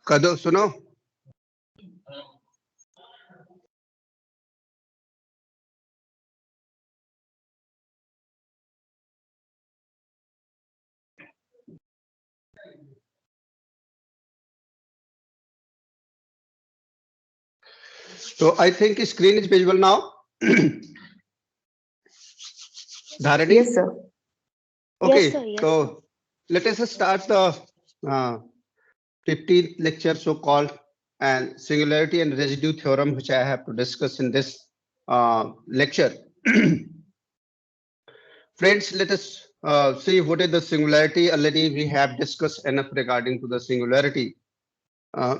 कदो सुनो। So I think screen is visible now. Dharani? Yes, sir. Okay, Yes, sir. Yes, sir. so let us start the uh, 15th lecture, so-called, and singularity and residue theorem, which I have to discuss in this lecture. Friends, let us see what is the singularity. Already we have discussed enough regarding to the singularity. Uh,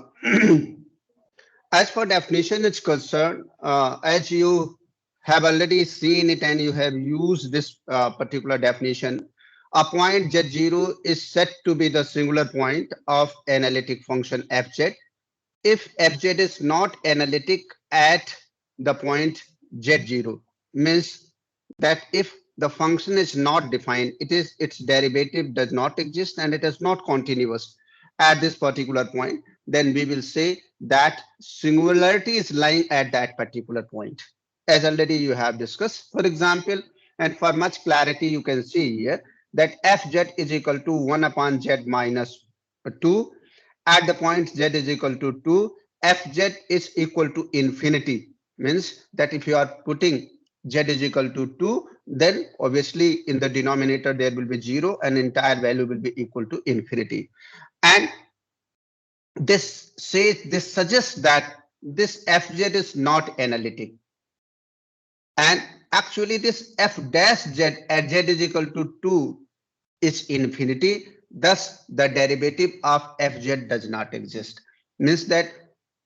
as for definition is concerned, as you have already seen it and you have used this particular definition, a point z0 is said to be the singular point of analytic function fz if fz is not analytic at the point z0. Means that if the function is not defined, its derivative does not exist and it is not continuous at this particular point, then we will say that singularity is lying at that particular point, as already you have discussed. For example, and for much clarity, you can see here that fz is equal to 1 upon z minus 2 at the point z is equal to 2. Fz is equal to infinity, means that if you are putting z is equal to 2, then obviously in the denominator there will be 0 and entire value will be equal to infinity. And this suggests that this fz is not analytic, and actually this f dash z at z is equal to 2 is infinity. Thus the derivative of fz does not exist. Means that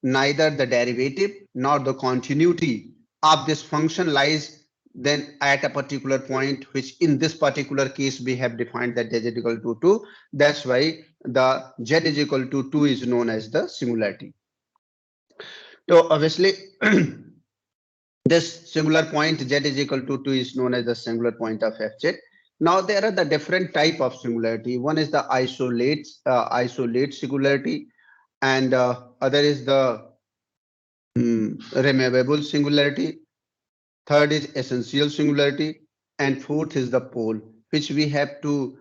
neither the derivative nor the continuity of this function lies then at a particular point, which in this particular case we have defined that z is equal to 2. That's why the z is equal to 2 is known as the singularity. So obviously this singular point z is equal to 2 is known as the singular point of fz. Now there are the different type of singularity. One is the isolate singularity, and other is the removable singularity. Third is essential singularity, and fourth is the pole, which we have to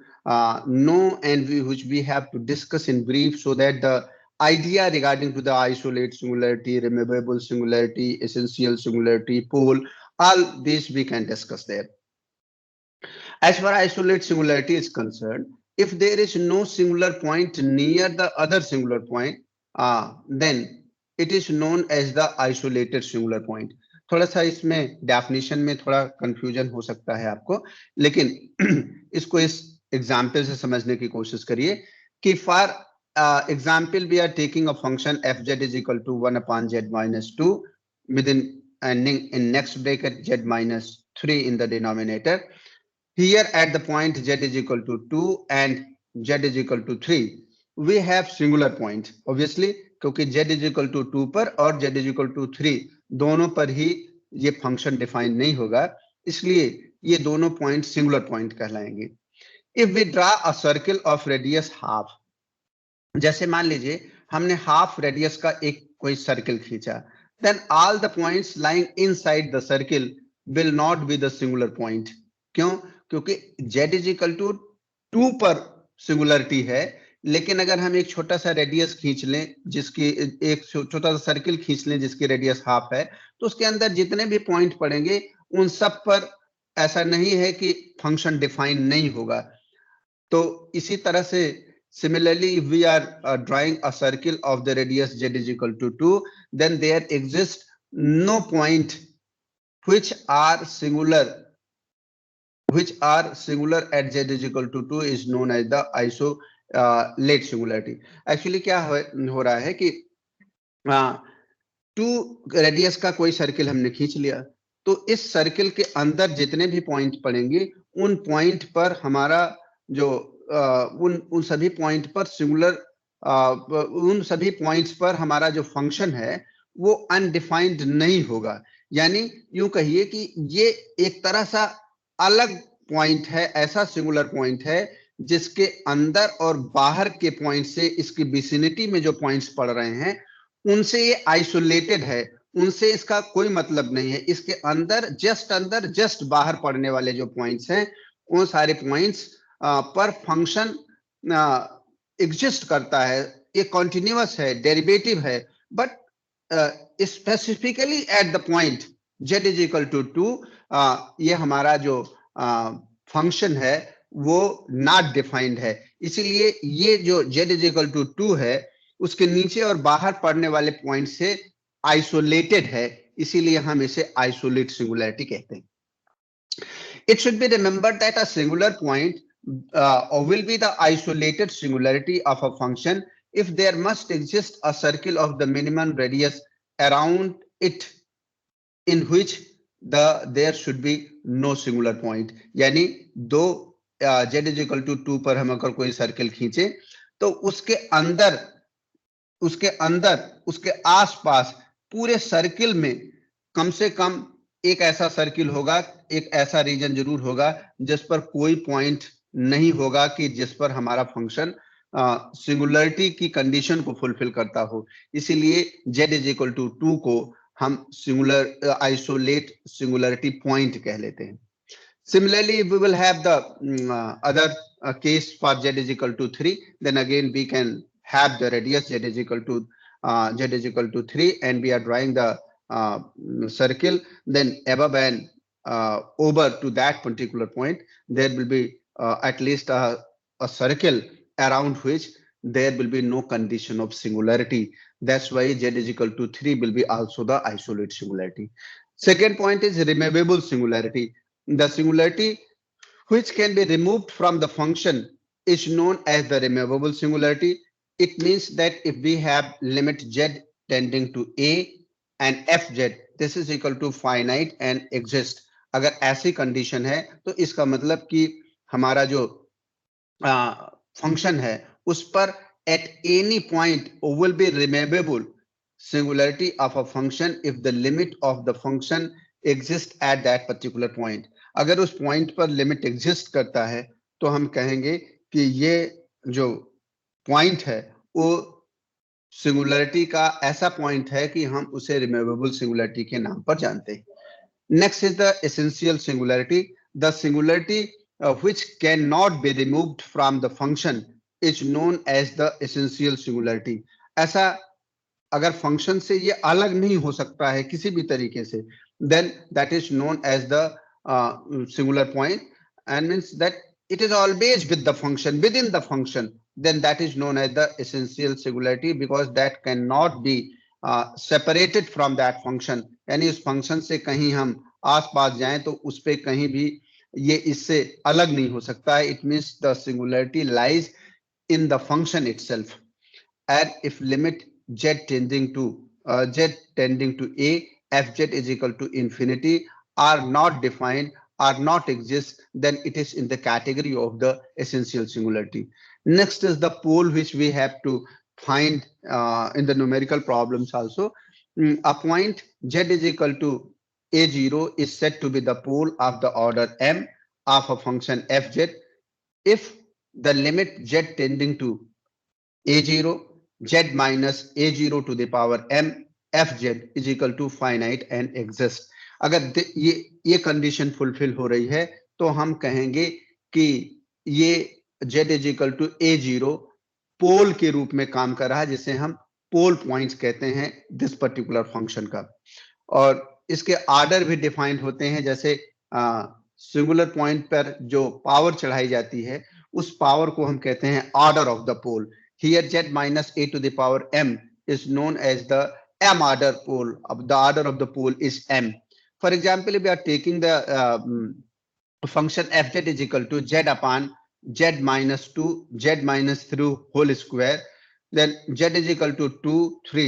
know and which we have to discuss in brief, so that the idea regarding to the isolate singularity, removable singularity, essential singularity, pole, all these we can discuss there. As far as isolate singularity is concerned, if there is no singular point near the other singular point, then it is known as the isolated singular point. थोड़ा सा इसमें definition में थोड़ा confusion हो सकता है आपको, लेकिन इसको इस एग्जाम्पल से समझने की कोशिश करिए कि for example we are taking a function fz is equal to 1 upon z minus 2 within ending in next bracket z minus 3 in the denominator. Here at the point z is equal to 2 and z is equal to 3, we have singular point. Obviously, क्योंकि z is equal to 2 पर और z is equal to 3 दोनों पर ही ये function define नहीं होगा, इसलिए ये दोनों पॉइंट सिंगुलर पॉइंट कहलाएंगे. If we draw a circle of radius half, जैसे मान लीजिए हमने हाफ रेडियस का एक कोई सर्किल खींचा, then all the points lying inside the circle will not be the singular point. क्यों? क्योंकि z इज इक्वल टू 2 पर सिंगुलरिटी है, लेकिन अगर हम एक छोटा सा रेडियस खींच लें, जिसकी एक छोटा सा सर्किल खींच लें जिसकी रेडियस हाफ है, तो उसके अंदर जितने भी पॉइंट पड़ेंगे उन सब पर ऐसा नहीं है कि फंक्शन डिफाइन नहीं होगा. तो इसी तरह से similarly if we are drawing a circle of the radius z is equal to 2, then there exists no point which are singular at z is equal to 2 is known as the isolate singularity. Actually क्या हो रहा है कि 2 radius का कोई circle हमने खींच लिया, तो इस सर्किल के अंदर जितने भी पॉइंट पड़ेंगे उन पॉइंट पर हमारा जो उन सभी पॉइंट पर सिंगुलर उन सभी पॉइंट्स पर हमारा जो फंक्शन है वो अनडिफाइंड नहीं होगा. यानी यूं कहिए कि ये एक तरह सा अलग पॉइंट है, ऐसा सिंगुलर पॉइंट है जिसके अंदर और बाहर के पॉइंट से इसकी विसिनिटी में जो पॉइंट्स पड़ रहे हैं उनसे ये आइसोलेटेड है, उनसे इसका कोई मतलब नहीं है। इसके अंदर जस्ट बाहर पड़ने वाले जो पॉइंट्स हैं वो सारे पॉइंट्स पर फंक्शन एग्जिस्ट करता है, ये कॉन्टिन्यूअस है, डेरिवेटिव है, but specifically at the point z is equal to 2 ये हमारा जो फंक्शन है वो नॉट डिफाइंड है। इसीलिए ये जो z इज इक्वल टू 2 है उसके नीचे और बाहर पड़ने वाले पॉइंट से आइसोलेटेड है, इसीलिए हम इसे आइसोलेट सिंगुलैरिटी कहते हैं। It should be remembered that a singular point will be the isolated singularity of a function if there must exist a circle of the minimum radius around it in which there should be no singular point। यानी दो z is equal to 2 पर हम अगर कोई circle खींचे तो उसके आसपास पूरे सर्किल में कम से कम एक ऐसा सर्किल होगा, एक ऐसा रीजन जरूर होगा जिस पर कोई पॉइंट नहीं होगा कि जिस पर हमारा फंक्शन सिंगुलरिटी की कंडीशन को फुलफिल करता हो। इसीलिए z इज इक्वल टू 2 को हम आइसोलेट सिंगुलरिटी पॉइंट कह लेते हैं। Similarly, we will have the other case for z is equal to 3. Then again, we can have the radius z is equal to 3, and we are drawing the circle. Then above and over to that particular point, there will be at least a circle around which there will be no condition of singularity. That's why z is equal to 3 will be also the isolate singularity. Second point is removable singularity. The singularity which can be removed from the function is known as the removable singularity. It means that if we have limit z tending to a and fz, this is equal to finite and exist. अगर ऐसी condition है तो इसका मतलब कि हमारा जो function है उस पर at any point will be removable singularity of a function if the limit of the function exists at that particular point. अगर उस पॉइंट पर लिमिट एग्जिस्ट करता है तो हम कहेंगे कि ये जो पॉइंट है वो सिंगुलरिटी का ऐसा पॉइंट है कि हम उसे रिमूवेबल सिंगुलरिटी के नाम पर जानते हैं। Next is the essential singularity. The singularity which can not be removed from the function is known as the essential singularity. ऐसा अगर फंक्शन से ये अलग नहीं हो सकता है किसी भी तरीके से, then that is known as the singular point, and means that it is always with the function, within the function, then that is known as the essential singularity because that cannot be separated from that function। यानी उस function से कहीं हम आस पास जाएं तो उस पे कहीं भी ये इससे अलग नहीं हो सकता है। It means the singularity lies in the function itself, and if limit z tending to a fz is equal to infinity are not defined, are not exist, then it is in the category of the essential singularity. Next is the pole which we have to find in the numerical problems also. A point z is equal to a0 is said to be the pole of the order m of a function fz if the limit z tending to a0 z minus a0 to the power m fz is equal to finite and exist। अगर ये condition fulfil हो रही है तो हम कहेंगे कि ये z is equal to a0 pole के रूप में काम कर रहा है, जिसे हम पोल पॉइंट्स कहते हैं दिस पर्टिकुलर फंक्शन का। और इसके आर्डर भी डिफाइंड होते हैं, जैसे सिंगुलर पॉइंट पर जो पावर चढ़ाई जाती है उस पावर को हम कहते हैं order of the pole. Here z minus a to the power m is known as the m order pole. The order of the pole is m. For example, if we are taking the function fz is equal to z upon z minus 2 z minus 3 whole square, then z is equal to 2 3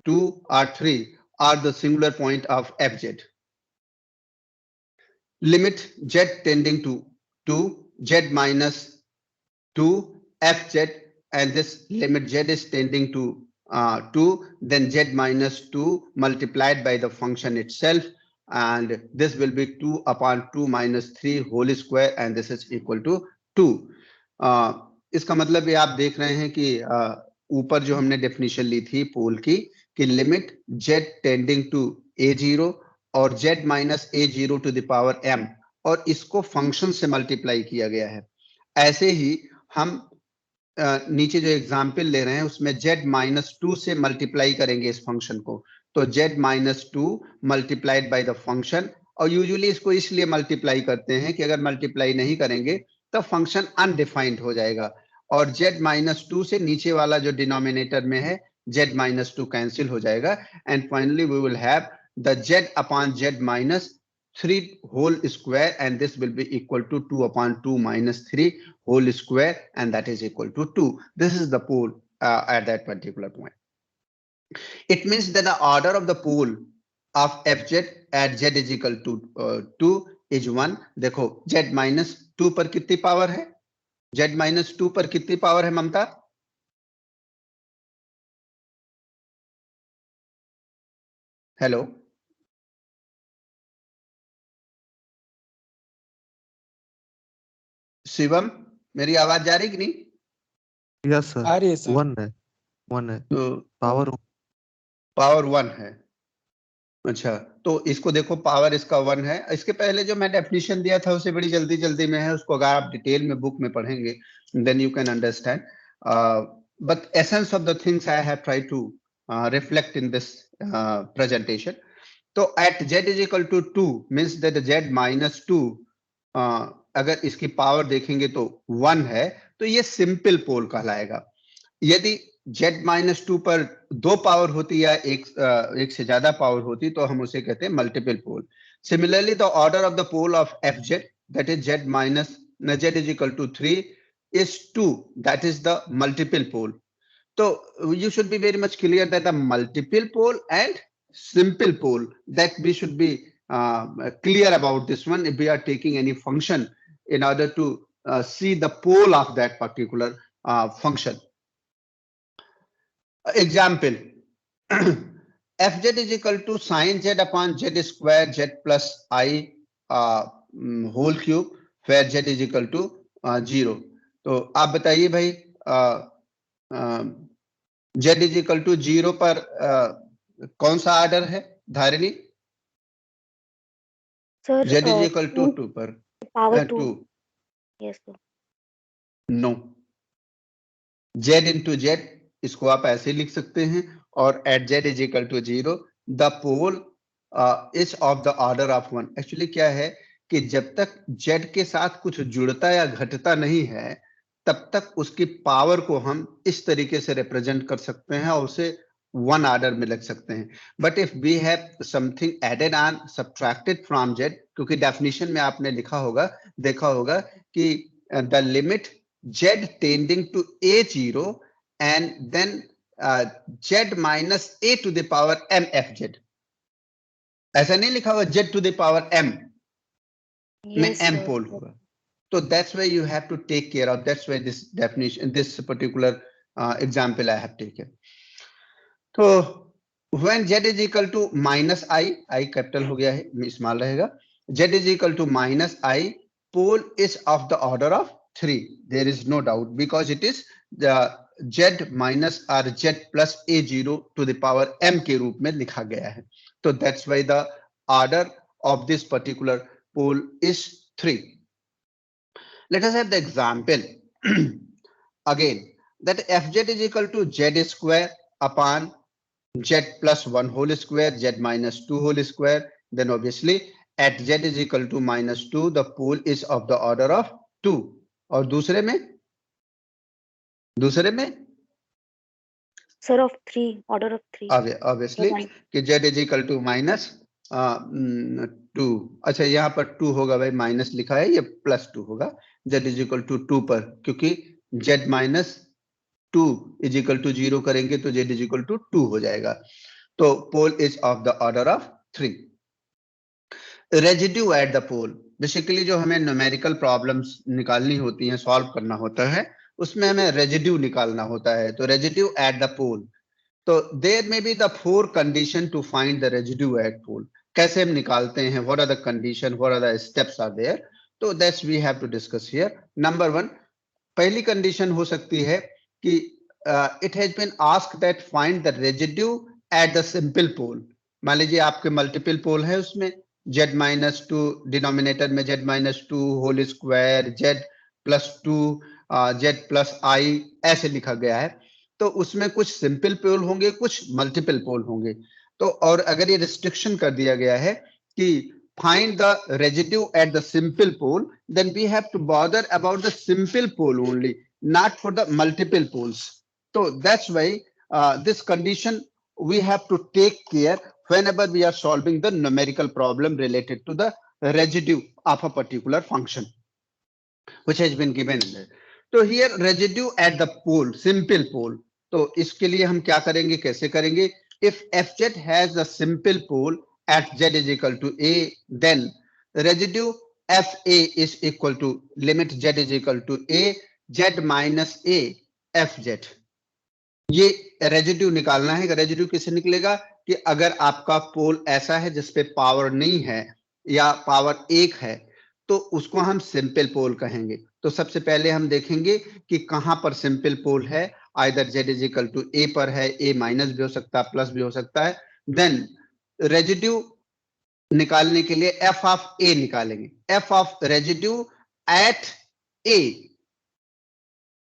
2 or 3 are the singular point of fz. Limit z tending to 2 z minus 2 fz, and this limit z is tending to 2, then z minus 2 multiplied by the function itself, and this will be 2 upon 2 minus 3 whole square, and this is equal to 2. इसका मतलब ये आप देख रहे हैं कि ऊपर जो हमने डेफिनेशन ली थी पोल की कि limit z tending to a0 और z minus a0 to the power m, और इसको फंक्शन से मल्टीप्लाई किया गया है। ऐसे ही हम नीचे जो एग्जाम्पल ले रहे हैं उसमें z माइनस 2 से मल्टीप्लाई करेंगे इस फंक्शन को, तो z minus 2 multiplied by the function, और यूजुअली इसको इसलिए मल्टीप्लाई करते हैं कि अगर मल्टीप्लाई नहीं करेंगे तो फंक्शन अनडिफाइंड हो जाएगा, और z माइनस 2 से नीचे वाला जो डिनोमिनेटर में है z माइनस 2 कैंसिल हो जाएगा, and finally we will have the z upon z minus 3 whole square, and this will be equal to 2 upon 2 minus 3 whole square, and that is equal to 2. This is the pole at that particular point. It means that the order of the pole of fz at z is equal to 2 is 1. देखो z minus 2 पर कितनी power है? z minus 2 पर कितनी power है ममता? Hello Shivam, मेरी आवाज जा रही कि नहीं? यस सर, आ रही है सर। 1 है तो पावर 1 है। अच्छा, तो इसको देखो पावर इसका 1 है। इसके पहले जो मैं डेफिनेशन दिया था उसे बड़ी जल्दी में है, उसको अगर आप डिटेल में बुक में पढ़ेंगे then you can understand, but essence of the things I have try to reflect in this presentation. तो at z is equal to 2 means that z minus 2, अगर इसकी पावर देखेंगे तो 1 है, तो ये सिंपल पोल कहलाएगा। यदि z माइनस 2 पर 2 पावर होती या एक से ज्यादा पावर होती तो हम उसे कहते हैं multiple pole. Similarly the order of the pole of fz, that is z minus z is equal to 3 is 2, that is the multiple pole. So you should be very much clear that the multiple pole and simple pole, that we should be clear about this one if we are taking any function in order to see the pole of that particular function. Example, fz is equal to sin z upon z square z plus I whole cube, where z is equal to 0. तो आप बताइए भाई, z is equal to 0 पर कौन सा order है Dharini? Sir z is equal to 2 पर power 2। 2 yes sir. No, z into z, इसको आप ऐसे लिख सकते हैं, और at z is equal to 0 the pole is of the order of 1। Actually क्या है कि जब तक z के साथ कुछ जुड़ता या घटता नहीं है तब तक उसकी पावर को हम इस तरीके से रिप्रेजेंट कर सकते हैं और उसे 1 ऑर्डर में लिख सकते हैं। But if we have something added on subtracted from z, क्योंकि डेफिनेशन में आपने लिखा होगा, देखा होगा कि the limit z tending to a0 and then z minus a to the power m fz, ऐसा नहीं लिखा हुआ z to the power m में m पोल होगा। So that's why you have to take care of, that's why this definition, this particular example I have taken. So when z is equal to minus I capital हो गया है, small रहेगा, z is equal to minus I, pole is of the order of 3. There is no doubt because it is the z minus or z plus a0 to the power m के रूप में लिखा गया है। तो that's why the order of this particular pole is 3. Let us have the example again, that fz is equal to z square upon z plus 1 whole square, z minus 2 whole square. Then obviously at z is equal to minus 2, the pole is of the order of 2. और दूसरे में sir of 3, order of 3 obviously कि z is equal to minus 2। अच्छा, यहाँ पर 2 होगा भाई, minus लिखा है, ये प्लस 2 होगा z इज इक्वल टू 2 पर, क्योंकि z minus 2 is equal to 0 करेंगे तो z इज इक्वल टू 2 हो जाएगा। तो pole is of the order of 3। Residue at the pole, basically जो हमें न्यूमेरिकल प्रॉब्लम्स निकालनी होती हैं, सॉल्व करना होता है, उसमें हमें रेजिड्यू निकालना होता है। तो रेजिड्यू एट द पोल, तो there may be the 4 condition to find the residue at pole. कैसे हम निकालते हैं, what are the condition, what are the steps are there, तो that's we have to discuss here. Number 1, पहली condition हो सकती है कि it has been asked that find the residue at the simple pole. मान लीजिए आपके मल्टीपल पोल है, उसमें z-2 डिनोमिनेटर में z-2 whole square z+2 z+i ऐसे लिखा गया है। तो उसमें कुछ सिंपल पोल होंगे, कुछ मल्टीपल पोल होंगे। तो और अगर ये रिस्ट्रिक्शन कर दिया गया है कि find the residue at the simple pole, then we have to bother about the simple pole only, not for the multiple poles. So that's why this condition we have to take care whenever we are solving the numerical problem related to the residue of a particular function which has been given in there. So here residue at the pole, simple pole. तो इसके लिए हम क्या करेंगे, कैसे करेंगे? If fz has a simple pole at z is equal to a, then residue fa is equal to limit z is equal to a z minus a fz. ये residue निकालना है। रेजिड्यू कैसे निकलेगा कि अगर आपका पोल ऐसा है जिसपे पावर नहीं है या पावर 1 है तो उसको हम सिंपल पोल कहेंगे। तो सबसे पहले हम देखेंगे कि कहां पर सिंपल पोल है। Either z is equal to a पर है, a माइनस भी हो सकता है, प्लस भी हो सकता है। देन रेजिड्यू निकालने के लिए f ऑफ a निकालेंगे। f of residue at a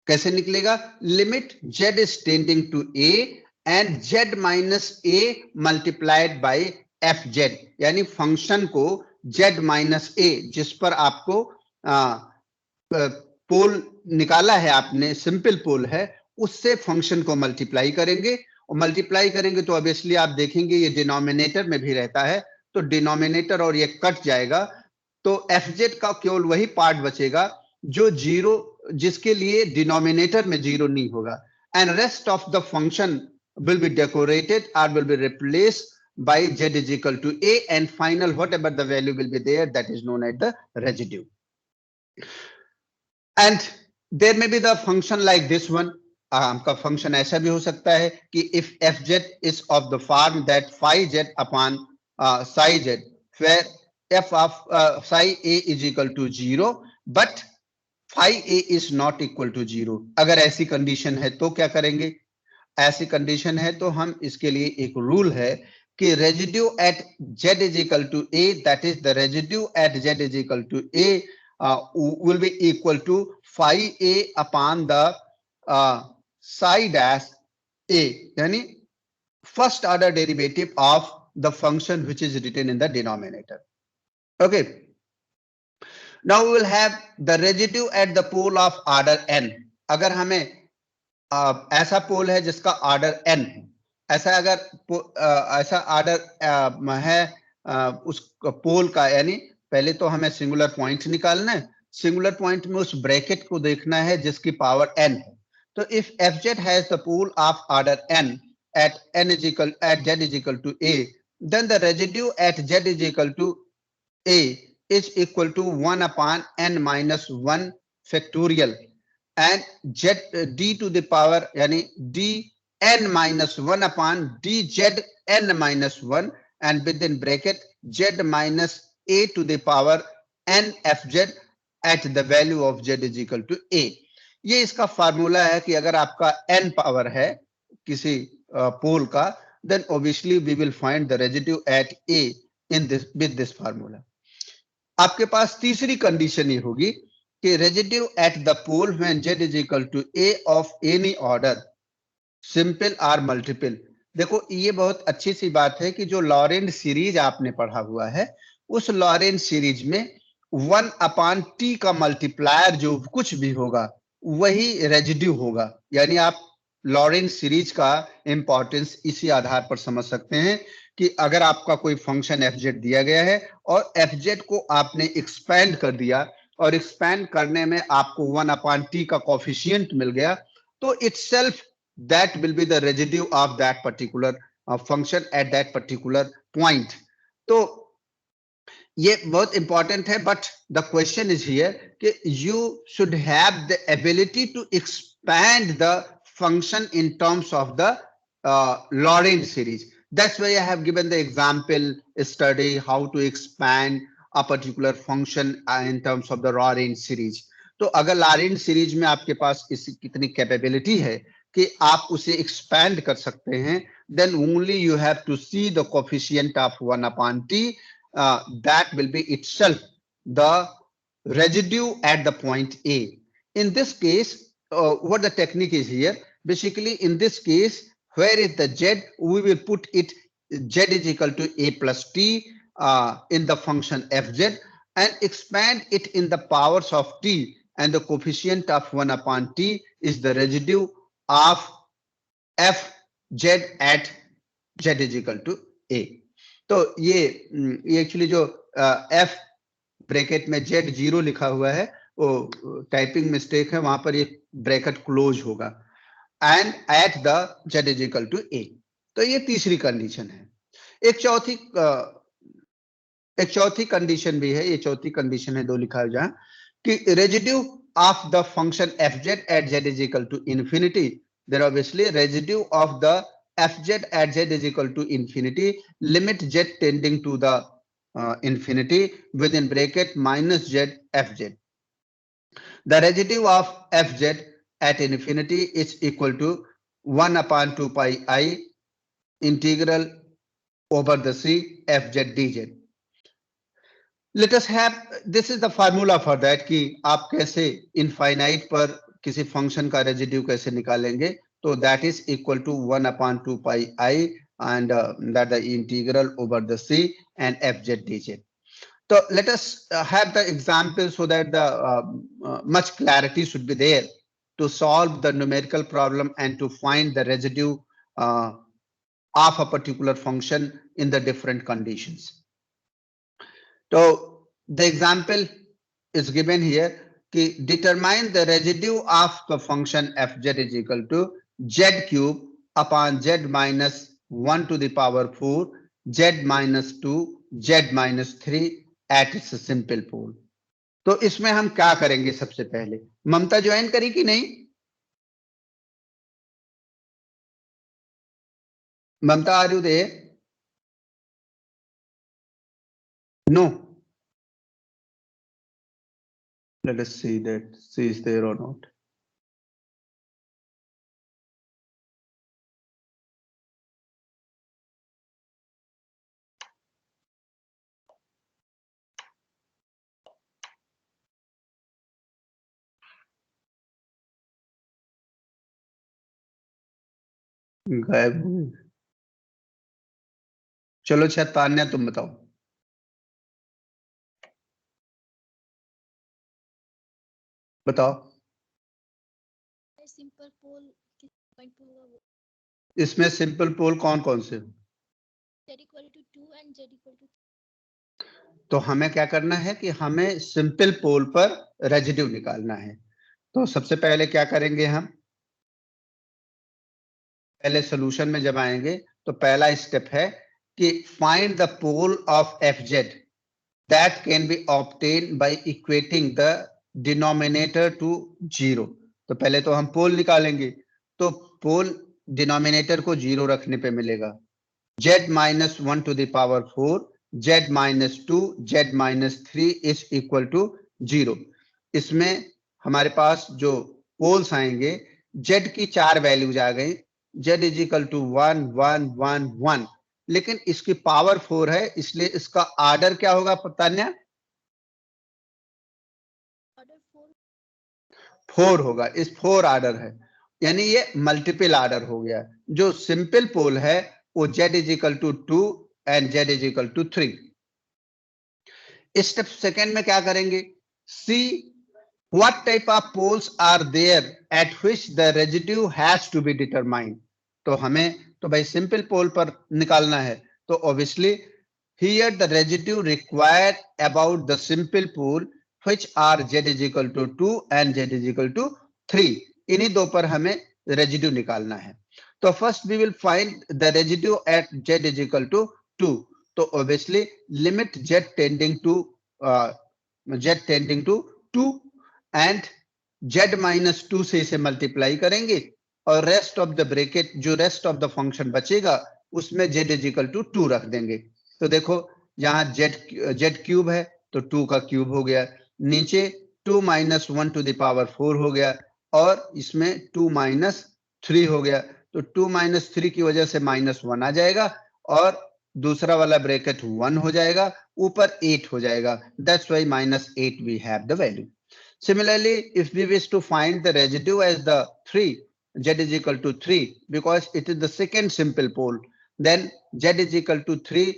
कैसे निकलेगा? Limit z is tending to a and z minus a multiplied by fz, यानी फंक्शन को z माइनस a जिस पर आपको पोल निकाला है आपने, सिंपल पोल है, उससे फंक्शन को मल्टीप्लाई करेंगे। और मल्टीप्लाई करेंगे तो ऑब्वियसली आप देखेंगे ये डिनोमिनेटर में भी रहता है, तो डिनोमिनेटर और ये कट जाएगा, तो fz का केवल वही पार्ट बचेगा जो जीरो, जिसके लिए डिनोमिनेटर में जीरो नहीं होगा। And rest of the function will be decorated or will be replaced by z is equal to a, and final whatever the value will be there, that is known as the residue. And there may be the function like this one. आपका function ऐसा भी हो सकता है कि if fz is of the form that phi z upon psi z, where f of psi a is equal to 0 but phi a is not equal to 0. अगर ऐसी condition है तो क्या करेंगे? ऐसी कंडीशन है तो हम इसके लिए एक रूल है कि residue at z is equal to a, that is the residue at z is equal to a will be equal to phi a upon the psi dash a, यानी first order derivative of the function which is written in the denominator. Okay, now we will have the residue at the pole of order n. अगर हमें ऐसा पोल है जिसका order n है, ऐसा अगर ऐसा ऑर्डर है उस पोल का, यानी पहले तो हमें सिंगुलर पॉइंट निकालना है। सिंगुलर पॉइंट में उस ब्रैकेट को देखना है जिसकी पावर n है। तो if fz has the pole of order n at z is equal to a, then the residue at z is equal to a is equal to 1 upon n minus 1 factorial and z d to the power, यानी d n minus 1 upon dz n minus 1 and within bracket z minus a to the power n fz at the value of z is equal to a. ये इसका formula है कि अगर आपका n power है किसी पोल का, then obviously we will find the residue at a in this with this formula. आपके पास तीसरी कंडीशन ये होगी कि residue at the pole when z is equal to a of any order, simple or multiple. देखो ये बहुत अच्छी सी बात है कि जो लॉरेंट सीरीज आपने पढ़ा हुआ है, उस लॉरेंट सीरीज में 1 अपॉन t का मल्टीप्लायर जो कुछ भी होगा वही रेजिड्यू होगा। यानी आप लॉरेंट सीरीज का इंपॉर्टेंस इसी आधार पर समझ सकते हैं कि अगर आपका कोई फंक्शन fz दिया गया है और fz को आपने एक्सपैंड कर दिया और एक्सपैंड करने में आपको 1 अपॉन t का कोफिशिएंट मिल गया, तो itself that will be the residue of that particular function at that particular point. तो ये बहुत इंपॉर्टेंट है, but the question is here कि you should have the ability to expand the function in terms of the Lorentz series. That's why I have given the example study how to expand a particular function in terms of the Lorentz series. तो अगर लारेंट series में आपके पास इसकी कितनी capability है कि आप उसे एक्सपैंड कर सकते हैं, then only you have to see the coefficient of 1 upon t, that will be itself the residue at the point A. In this case, what the technique is here, basically in this case, where is the z, we will put it z is equal to a plus t in the function fz and expand it in the powers of t, and the coefficient of 1 upon t is the residue of fz at z is equal to a. तो ये actually जो f bracket में z0 लिखा हुआ है वो typing mistake है, वहां पर ये ब्रैकेट क्लोज होगा, and at the z is equal to a. तो ये तीसरी कंडीशन है। एक चौथी कंडीशन भी है, ये चौथी कंडीशन है, दो लिखा है जहां कि residue of the function fz at z is equal to infinity, then obviously residue of the fz at z is equal to infinity, limit z tending to the infinity within bracket minus z fz. The residue of fz at infinity is equal to 1 upon 2 pi I integral over the c fz dz. Let us have, this is the formula for that कि आप कैसे infinite पर किसी function का residue कैसे निकालेंगे, तो that is equal to 1 upon 2 pi I and that the integral over the c and fz dz. So let us have the example so that the much clarity should be there to solve the numerical problem and to find the residue of a particular function in the different conditions. So the example is given here कि determine the residue of the function fz is equal to z cube upon z minus 1 to the power 4 z minus 2 z minus 3 at its simple pole. तो इसमें हम क्या करेंगे? सबसे पहले ममता join करी कि नहीं? Mamata, are you there? No. Let us see that she is there or not. गायब हुए। चलो अच्छा, तान्या तुम बताओ। बताओ सिंपल पोल इसमें सिंपल पोल कौन कौन से? z equal to 2 and z equal to 3. तो हमें क्या करना है कि हमें सिंपल पोल पर रेजिड्यू निकालना है। तो सबसे पहले क्या करेंगे, हम पहले सॉल्यूशन में जब आएंगे तो पहला स्टेप है कि find the pole of fz that can be obtained by equating the denominator to 0. तो पहले तो हम पोल निकालेंगे, तो पोल डिनोमिनेटर को 0 रखने पे मिलेगा z minus 1 to the power 4 z minus 2 z minus 3 is equal to 0. इसमें हमारे पास जो पोल्स आएंगे, z की 4 वैल्यूज आ गई, z is equal to 1 1 1 1, लेकिन इसकी पावर 4 है, इसलिए इसका आर्डर क्या होगा तान्या? ऑर्डर 4 होगा। इस 4 आर्डर है, यानी ये मल्टीपल आर्डर हो गया। जो सिंपल पोल है वो z is equal to 2 and z is equal to 3. Step second में क्या करेंगे? see what type of poles are there at which the residue has to be determined. तो हमें तो भाई सिंपल पोल पर निकालना है, तो obviously here the residue required about the simple pole which are z is equal to 2 and z is equal to 3. इन्हीं दो पर हमें रेजिड्यू निकालना है। तो first we will find the residue at z is equal to 2. तो obviously limit z tending to 2 and z minus 2 से इसे मल्टीप्लाई करेंगे और रेस्ट ऑफ द ब्रैकेट, जो रेस्ट ऑफ द फंक्शन बचेगा उसमें z इज इक्वल टू 2 रख देंगे। तो देखो यहाँ z क्यूब है तो 2 का क्यूब हो गया, नीचे 2 माइनस 1 टू द पावर 4 हो गया, और इसमें 2 माइनस 3 हो गया, तो 2 माइनस 3 की वजह से -1 आ जाएगा, और दूसरा वाला ब्रैकेट 1 हो जाएगा, ऊपर 8 हो जाएगा. That's why -8 we have the value. Similarly, if we wish to find the residue as the 3, z is equal to 3, because it is the second simple pole, then z is equal to 3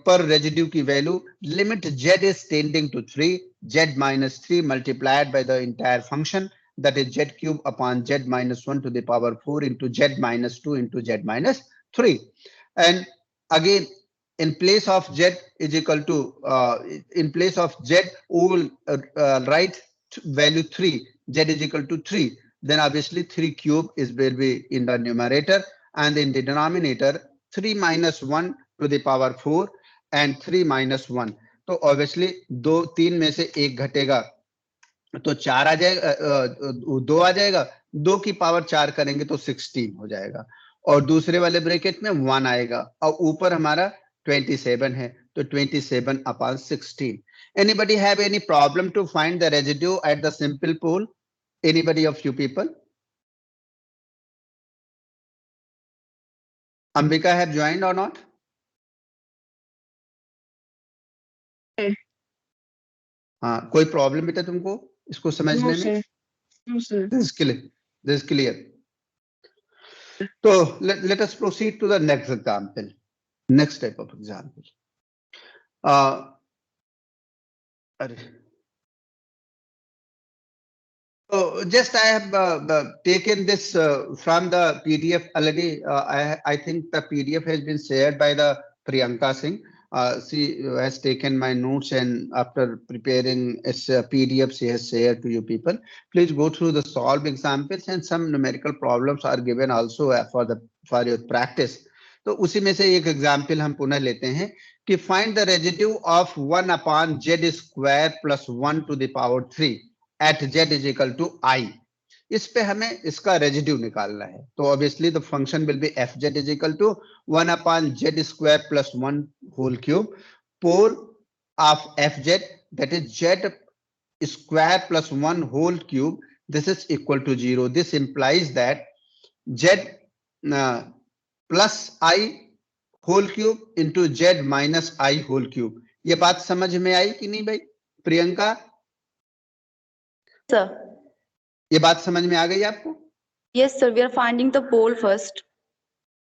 per residue की value, limit z is tending to 3, z minus 3 multiplied by the entire function, that is z cube upon z minus 1 to the power 4 into z minus 2 into z minus 3. And again, in place of z is equal to, in place of z, we will write value 3, z is equal to 3. Then obviously 3 cube will be in the numerator, and in the denominator 3 minus 1 to the power 4 and 3 minus 1. तो obviously 3 में से 1 घटेगा तो 4 आ जाएगा, 2 आ जाएगा, 2 की power 4 करेंगे तो 16 हो जाएगा, और दूसरे वाले ब्रैकेट में 1 आएगा, और ऊपर हमारा 27 है, तो 27 upon 16. Anybody have any problem to find the residue at the simple pole? Anybody of you people? Ambika have joined or not? हाँ, कोई प्रॉब्लम बेटा तुमको इसको समझने में? This is clear. So let us proceed to the next example. Next type of example. So just I have taken this from the PDF already. I think the PDF has been shared by the Priyanka Singh. She has taken my notes, and after preparing its PDF, she has shared to you people. Please go through the solved examples, and some numerical problems are given also for your practice. तो उसी में से एक example हम पुनः लेते हैं कि find the residue of 1 upon z square plus 1 to the power 3 at z is equal to I. इस पे हमें इसका रेजिड्यू निकालना है, तो obviously the function will be fz is equal to 1 upon z square plus 1 whole cube pole of fz, that is z square plus 1 whole cube, this is equal to 0. This implies that z plus I whole cube into z minus I whole cube. ये बात समझ में आई कि नहीं भाई Priyanka? Sir. ये बात समझ में आ गई आपको? Yes, sir. We are finding the pole first.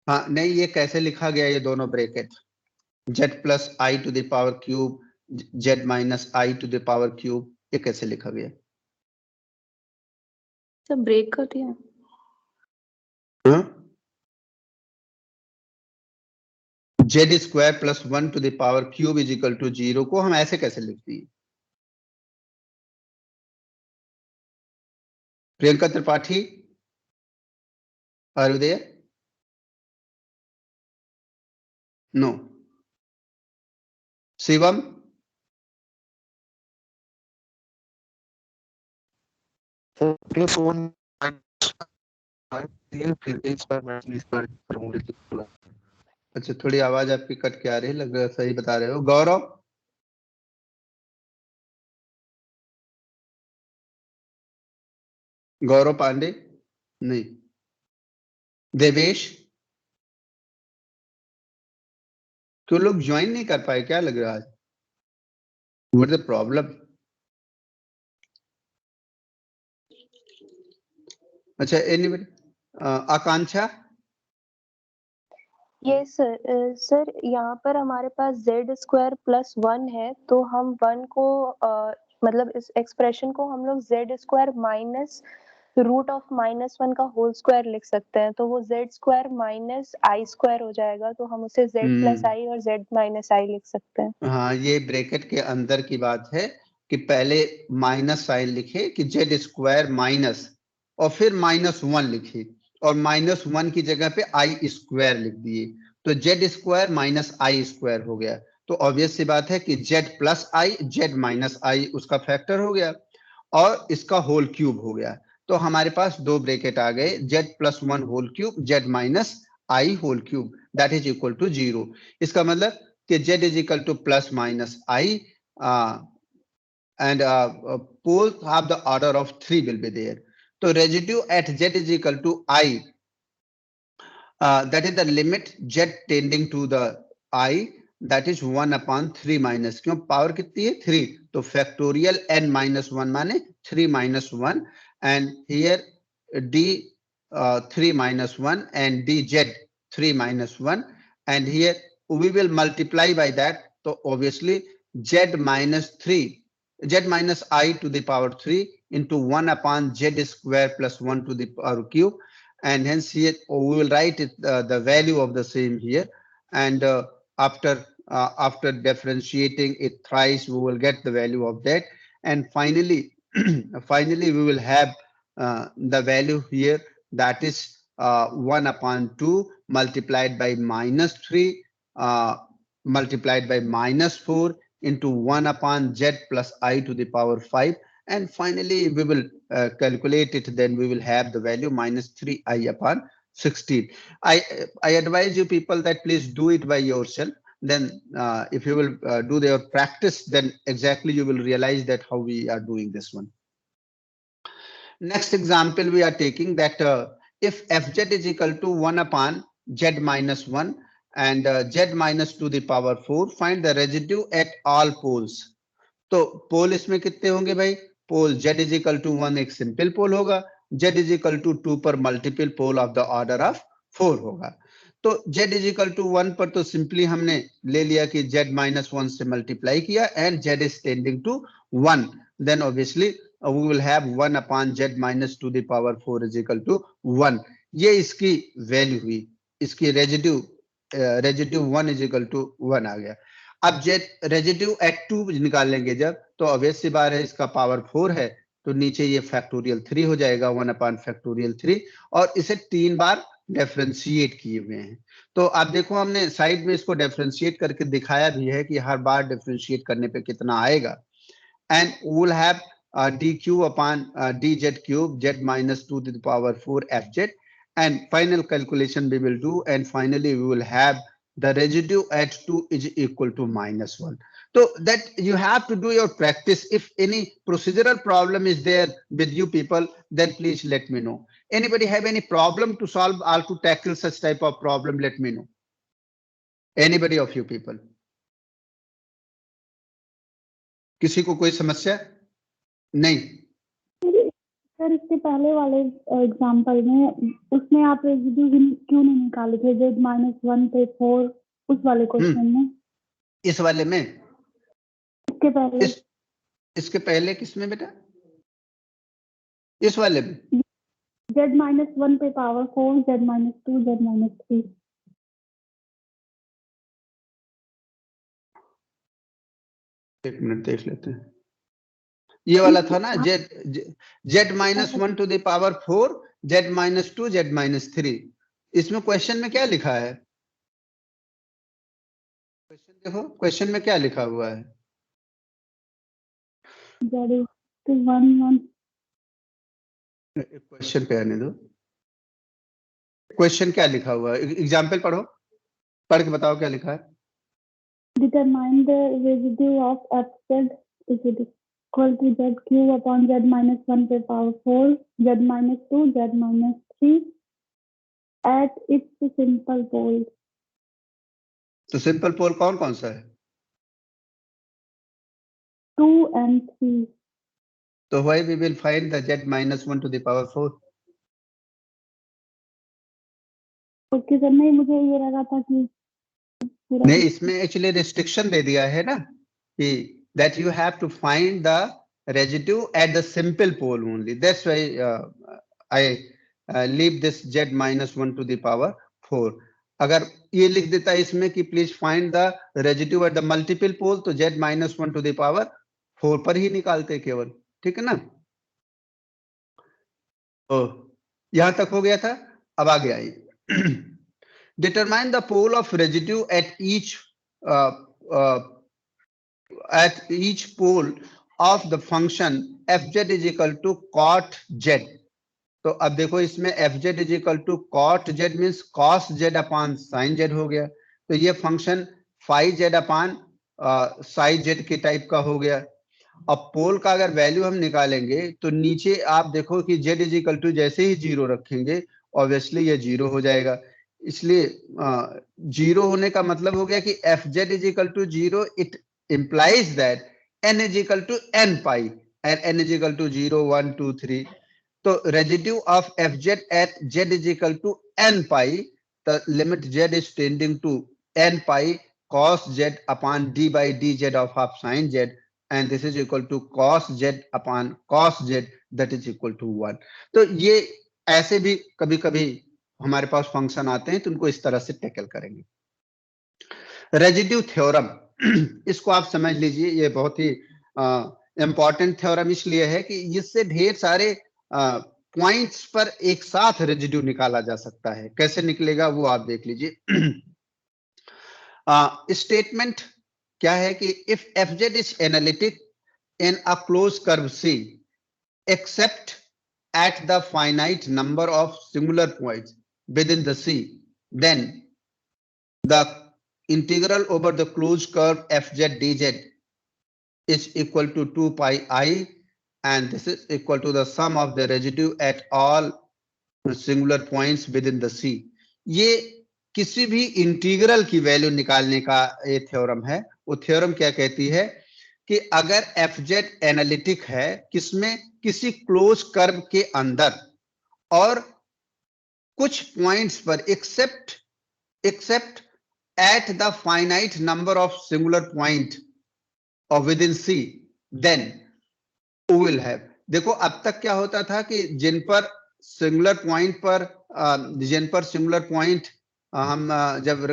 हाँ नहीं, ये कैसे लिखा गया ये दोनों bracket? z plus I to the power cube, z minus I to the power cube, ये कैसे लिखा गया? सर ब्रेक कर दिया। z square plus 1 to the power cube is equal to 0 को हम ऐसे कैसे लिखते हैं? Priyanka Tripathi, are you there? No. Shivam? Plus 1 अच्छा, थोड़ी आवाज आपकी कट के आ रही है, लग रहा है सही बता रहे हो। गौरव? गौरव पांडे? नहीं। देवेश? क्यों लोग ज्वाइन नहीं कर पाए, क्या लग रहा है? What is the problem? अच्छा, anybody? आकांक्षा? ये सर यहाँ पर हमारे पास z स्क्वायर प्लस 1 है, तो हम 1 को मतलब इस एक्सप्रेशन को हम लोग z square minus root of -1 का होल स्क्वायर लिख सकते हैं, तो वो z स्क्वायर माइनस आई स्क्वायर हो जाएगा, तो हम उसे z प्लस आई और z माइनस आई लिख सकते हैं। हाँ, ये ब्रैकेट के अंदर की बात है कि पहले माइनस साइन लिखे कि z स्क्वायर माइनस और फिर -1 लिखे, और -1 की जगह पे आई स्क्वायर लिख दिए, तो z स्क्वायर माइनस आई स्क्वायर हो गया। तो ऑब्वियस सी बात है कि z प्लस आई, z माइनस आई उसका फैक्टर हो गया, और इसका होल क्यूब हो गया। तो हमारे पास दो ब्रैकेट आ गए, z plus 1 whole cube, z minus I whole cube, that is equal to 0। इसका मतलब कि z इज इक्वल टू plus minus I and poles have the order of 3 will be there. So residue at z is equal to I, that is the limit z tending to the I, that is 1 upon 3 minus, क्यों power कितनी है 3, तो factorial n minus 1 माने 3 minus 1, and here d 3 minus 1 and dz 3 minus 1, and here we will multiply by that, so obviously z minus 3, z minus I to the power 3 into 1 upon z square plus 1 to the power cube, and hence here we will write it, the value of the same here, and after differentiating it thrice we will get the value of that, and finally finally we will have the value here, that is 1 upon 2 multiplied by minus 3 multiplied by minus 4 into 1 upon z plus I to the power 5, and finally we will calculate it, then we will have the value minus 3I upon 16. I advise you people that please do it by yourself, then if you will do their practice, then exactly you will realize that how we are doing this one. Next example we are taking that if fz is equal to 1 upon z minus 1 and z minus to the power 4, find the residue at all poles. तो पोल इसमें कितने होंगे भाई, पोल z is equal to 1 एक simple पोल होगा, z is equal to 2 पर multiple pole of the order of 4 होगा, तो z इज इक्वल टू 1 पर तो सिंपली हमने ले लिया कि z माइनस 1 से मल्टीप्लाई किया and z is tending to 1, then obviously we will have 1 upon z minus to the power 4 is equal to 1. ये इसकी वैल्यू हुई, इसकी रेजिड्यू 1 is equal to 1 आ गया. अब z रेजिड्यू एट 2 निकाल लेंगे जब, तो ऑब्वियस सी बात है इसका पावर 4 है, तो नीचे ये फैक्टोरियल 3 हो जाएगा 1 अपॉन फैक्टोरियल 3, और इसे 3 बार डिफरेंशिएट किए हुए हैं. तो आप देखो हमने साइड में इसको डिफरेंशिएट करके दिखाया भी है कि हर बार डिफरेंशिएट करने पे कितना आएगा, and we will have dq upon dz cube z minus 2 to the power 4 fz, and final calculation we will do, and finally we will have the residue at 2 is equal to minus 1. So that you have to do your practice. If any procedural problem is there with you people, then please let me know. Anybody have any problem to solve or to tackle such type of problem, let me know. Anybody of you people? किसी को कोई समस्या नहीं? Sir इससे पहले वाले example में उसमें आप रेजिड्यू क्यों नहीं निकाले थे, z माइनस 1 पे 4 उस वाले क्वेश्चन में? इस वाले में? इसके पहले इसके पहले किसमें बेटा? इस वाले में z माइनस 1 पे power 4 z minus 2 z minus 3. एक मिनट देख लेते हैं. ये वाला था ना z minus 1 to the power 4 z minus 2 z minus 3. इसमें क्वेश्चन में क्या लिखा है? क्वेश्चन देखो, क्वेश्चन में क्या लिखा हुआ है? क्वेश्चन पे आने दो. क्वेश्चन क्या लिखा हुआ है? एग्जाम्पल पढ़ो, पढ़ के बताओ क्या लिखा है. Determine the residue of fz is equal to z cube upon z minus 1 पे power 4 z minus 2 z minus 3 at its simple pole. तो सिंपल पोल कौन कौन सा है? 2 and 3. तो why we will find the z minus 1 to the power 4? Okay sir, नहीं मुझे ये लगा था कि नहीं, इसमें एक्चुअली रिस्ट्रिक्शन दे दिया है ना कि that you have to find the residue at the simple pole only. That's why I leave this z minus 1 to the power 4. अगर ये लिख देता है इसमें कि please find the residue at the multiple pole, तो z minus 1 to the power 4 पर ही निकालते केवल, ठीक है ना? तो यहां तक हो गया था. अब आगे आइए. Determine the pole of residue at each pole of the function fz is equal to cot z. तो अब देखो इसमें fz is equal to cot z means cos z upon sin z हो गया, तो ये function phi z upon psi z के type का हो गया. अब पोल का अगर वैल्यू हम निकालेंगे तो नीचे आप देखो कि z इज इक्वल टू जैसे ही 0 रखेंगे ऑब्वियसली ये 0 हो जाएगा। इसलिए 0 होने का मतलब हो गया कि F Z is equal to 0, it implies that n is equal to n pi and n is equal to 0, 1, 2, 3. तो residue of fz at z is equal to n pi, the limit z is tending to n pi cos z upon d by dz of half sin z, and this is equal to cos z upon cos z, that is equal to 1. तो ये ऐसे भी कभी कभी हमारे पास function आते हैं तो उनको इस तरह से टैकल करेंगे। रेजिड्यू थ्योरम, इसको आप समझ लीजिए, ये बहुत ही इंपॉर्टेंट थ्योरम इसलिए है कि इससे ढेर सारे पॉइंट्स पर एक साथ रेजिड्यू निकाला जा सकता है। कैसे निकलेगा वो आप देख लीजिए। स्टेटमेंट क्या है कि if F Z is analytic in a close curve C except at the finite number of singular points within the C, then the integral over the closed curve fz dz is equal to 2 pi I, and this is equal to the sum of the residue at all singular points within the C. ये किसी भी integral की value निकालने का ये theorem है। वो theorem क्या कहती है कि अगर fz एनालिटिक है किसमें, किसी क्लोज कर्व के अंदर और कुछ पॉइंट्स पर except at the finite number of singular point or within C, then we will have, देखो अब तक क्या होता था कि जिन पर सिंगुलर पॉइंट हम जब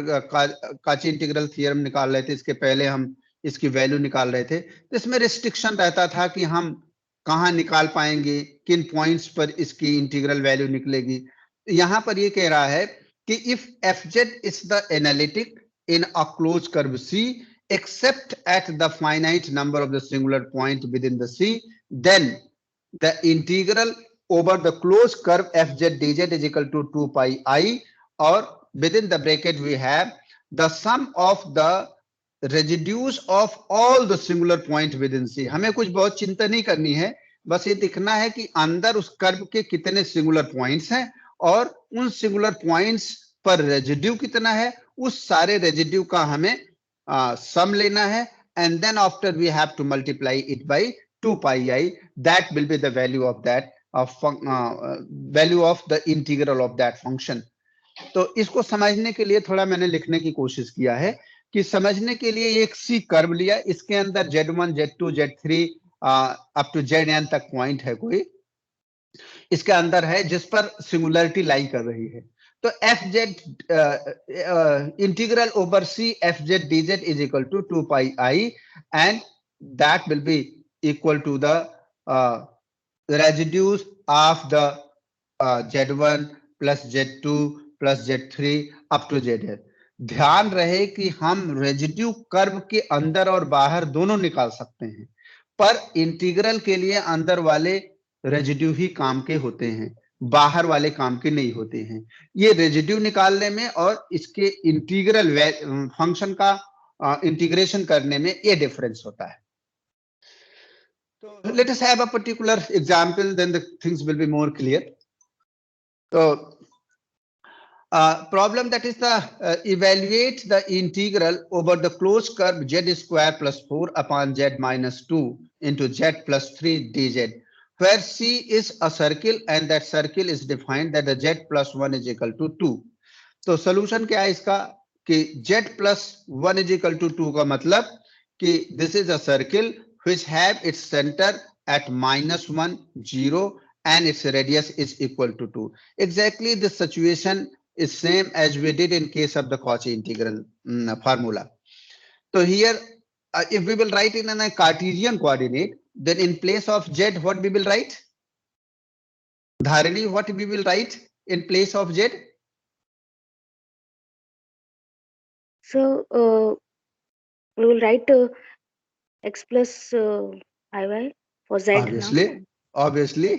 काची इंटीग्रल थ्योरम निकाल रहे थे, इसके पहले हम इसकी वैल्यू निकाल रहे थे, तो इसमें रिस्ट्रिक्शन रहता था कि हम कहाँ निकाल पाएंगे, किन पॉइंट्स पर इसकी इंटीग्रल वैल्यू निकलेगी। यहां पर ये कह रहा है कि if fz is the analytic in a closed curve C except at the finite number of the singular point within the C, then the integral over the closed curve fz dz is equal to 2 pi I, or within the bracket we have the sum of the residues of all the singular point within C. हमें कुछ बहुत चिंता नहीं करनी है, बस ये दिखना है कि अंदर उस कर्व के कितने सिंगुलर पॉइंट्स हैं और उन सिंगुलर पॉइंट्स पर रेजिड्यू कितना है, उस सारे रेजिड्यू का हमें सम लेना है, and then after we have to multiply it by 2 pi I, that will be the value of that value of the integral of that function. तो इसको समझने के लिए थोड़ा मैंने लिखने की कोशिश किया है कि समझने के लिए एक सी कर्व लिया, इसके अंदर z1 z2 z3 up to zn तक पॉइंट है कोई, इसके अंदर है जिस पर सिंगुलरिटी लाई कर रही है। तो F Z integral over C F Z D Z is equal to 2 pi I, and that will be equal to the residues of the z1 plus z2 plus z3 up to zn। ध्यान रहे कि हम residue curve के अंदर और बाहर दोनों निकाल सकते हैं, पर इंटीग्रल के लिए अंदर वाले रेजिड्यू ही काम के होते हैं, बाहर वाले काम के नहीं होते हैं। ये रेजिड्यू निकालने में और इसके इंटीग्रल फंक्शन का इंटीग्रेशन करने में ये डिफरेंस होता है। तो let us have a particular example, then the things will be more clear. तो problem that is the evaluate the integral over the closed curve z square plus 4 upon z minus 2 into z plus 3 dz, where C is a circle and that circle is defined that the z plus 1 is equal to 2. तो solution क्या है इसका कि z plus 1 is equal to 2 का मतलब कि this is a circle which have its center at -1, 0 and its radius is equal to 2. Exactly this situation is same as we did in case of the Cauchy integral formula. So here if we will write in a Cartesian coordinate, then in place of z what we will write? Dharini, what we will write in place of z? So we will write x plus iy for z. Obviously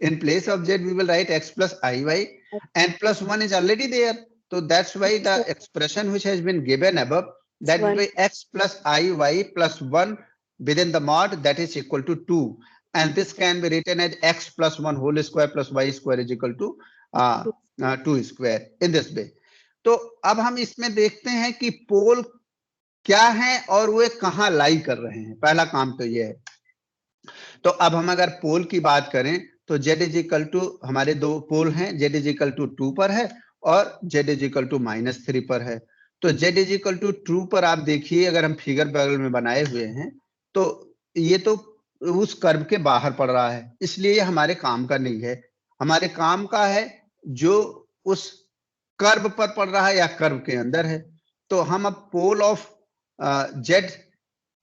in place of z we will write x plus iy, and plus 1 is already there, so that's why the expression which has been given above, that will be x plus iy plus 1 within the mod, that is equal to 2. And this can be written as x plus 1 whole square plus y square is equal to 2 square in this way. तो अब हम इसमें देखते हैं कि पोल क्या है और वे कहाँ लाई कर रहे हैं। पहला काम तो ये है। तो अब हम अगर पोल की बात करें तो z इज इक्वल टू, हमारे दो पोल हैं, z इज इक्वल टू 2 पर है और z इज इक्वल टू -3 पर है। तो z इज इक्वल टू 2 पर आप देखिए, अगर हम फिगर बगल में बनाए हुए हैं तो ये तो उस कर्व के बाहर पड़ रहा है, इसलिए ये हमारे काम का नहीं है। हमारे काम का है जो उस कर्व पर पड़ रहा है या कर्व के अंदर है। तो हम अब pole of z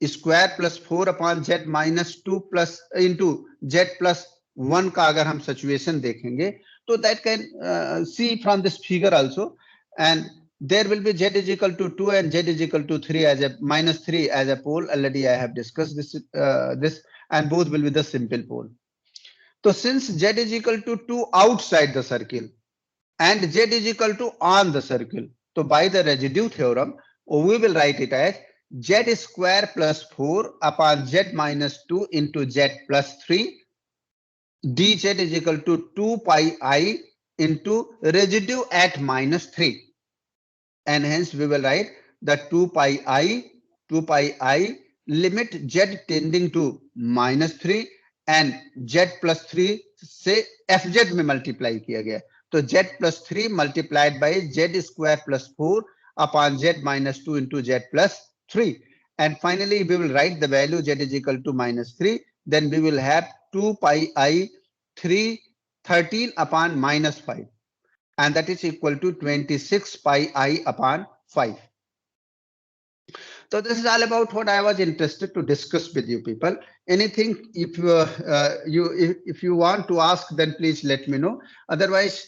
square plus 4 upon z minus 2 plus into z plus 1 का अगर हम सिचुएशन देखेंगे तो that can see from this figure also, and there will be z is equal to 2 and z is equal to 3 as a -3 as a pole. Already I have discussed this and both will be the simple pole. So since z is equal to 2 outside the circle and z is equal to on the circle, so by the residue theorem we will write it as z square plus 4 upon z minus 2 into z plus 3 dz is equal to 2 pi I into residue at -3. And hence we will write the 2 pi I limit z tending to -3 and z plus 3 से fz में multiply किया गया, तो z plus 3 multiplied by z square plus 4 upon z minus 2 into z plus 3, and finally we will write the value z is equal to -3. Then we will have 2 pi I 13 upon -5, and that is equal to 26 pi I upon 5. So this is all about what I was interested to discuss with you people. Anything if if you want to ask, then please let me know. Otherwise,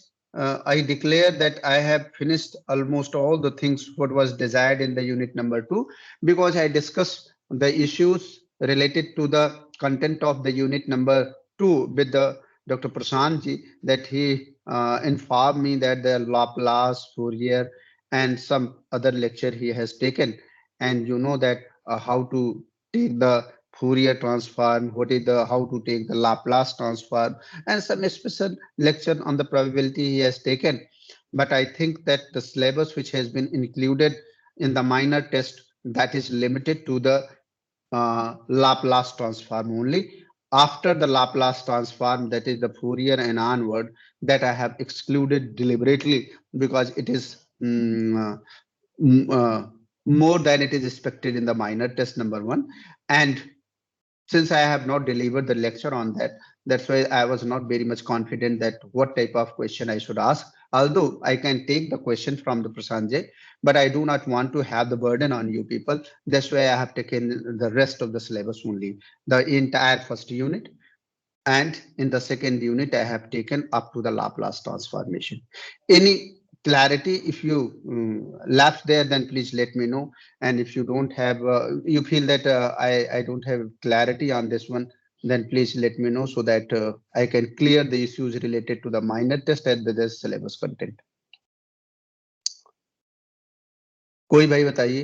I declare that I have finished almost all the things what was desired in the unit number 2, because I discussed the issues related to the content of the unit number 2 with the Dr. Prashant ji, that he informed me that the Laplace, Fourier, and some other lecture he has taken, and you know that how to take the Fourier transform, what is the how to take the Laplace transform, and some special lecture on the probability he has taken. But I think that the syllabus which has been included in the minor test, that is limited to the Laplace transform only. After the Laplace transform, that is the Fourier and onward, that I have excluded deliberately because it is more than it is expected in the minor test number 1. And since I have not delivered the lecture on that, that's why I was not very much confident that what type of question I should ask. Although I can take the question from the Prasanjay, but I do not want to have the burden on you people. That's why I have taken the rest of the syllabus only, the entire first unit. And in the second unit, I have taken up to the Laplace transformation. Any clarity, if you lapse there, then please let me know. And if you don't have, you feel that I don't have clarity on this one, then please let me know so that I can clear the issues related to the minor test and the syllabus content. कोई भाई बताइए।